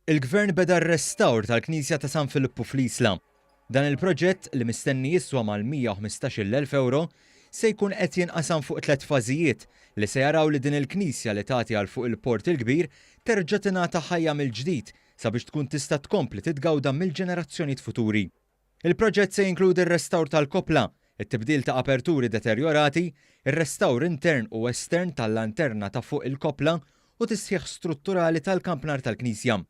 Il-Gvern beda r-restawr tal-Knisja ta' San Filippu fl-Isla. Dan il-proġett li mistenni jiswa mal-115,000 euro se jkun qed jinqasam fuq 3 fażijiet li se jaraw li din il-Knisja li tagħti għal fuq il-Port il-Kbir terġa' tingħata ħajja mill-ġdid sabiex tkun tista' tkompli titgawda mill-ġenerazzjonijiet futuri. Il-proġett se jinkludi r-restawr tal-kopla, it-tibdil ta' aperturi deterjorati, ir-restawr intern u estern tal-lanterna ta' fuq il-kopla u tisħiħ strutturali tal-kampnar tal-Knisja.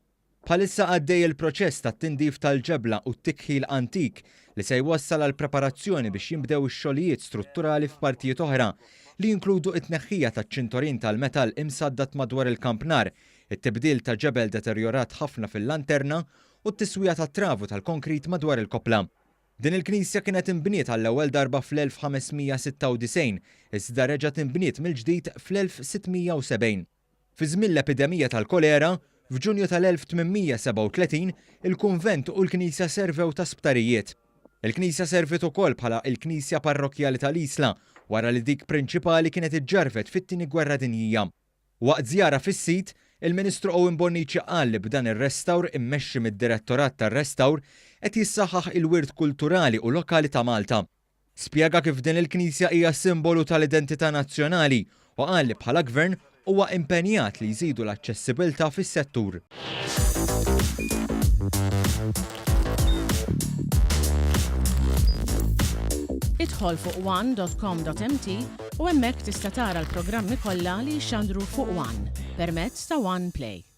Bħalissa għaddej il-proċess tat-tindif tal-ġebla u t-tikħil antik li se jwassal għal preparazzjoni biex jinbdew ix-xogħlijiet strutturali f'partijiet oħra li jinkludu t-tneħħija taċ-ċintorin tal-metal imsaddat madwar il-kampnar, it-tibdil ta' ġebel deterjorat ħafna fil-lanterna u t-tiswija tat-travu tal-konkrit madwar il-kopla. Din il-Knisja kienet inbniet għall-ewwel darba fl-1596, iżda reġgħet inbniet mill-ġdid fl-1670. Fi żmien l-epidemija tal-kolera, f'Ġunju tal-1837 il-kunvent u l-Knisja servew ta' sptarijiet. Il-Knisja servit ukoll bħala il-Knisja Parrokjali tal-Isla wara li dik prinċipali kienet iġġarfet fit-tieni Gwerra Dinjija. Waqt żjara fis-sit, il-Ministru Owen Bonnici qal li b'dan ir-restawr immexxi mid-Direttorat tar-Restawr qed jissaħħaħ il-wirt kulturali u lokali ta' Malta. Spjega kif din il-Knisja hija simbolu tal-identità nazzjonali u qal li bħala Gvern huwa impenjat li jżidu l-aċċessibilità fis-settur. Idħol fuq one.com.mt u hemmhekk tista' tara l-programmi kollha li jxandru fuq One permezz ta' One Play.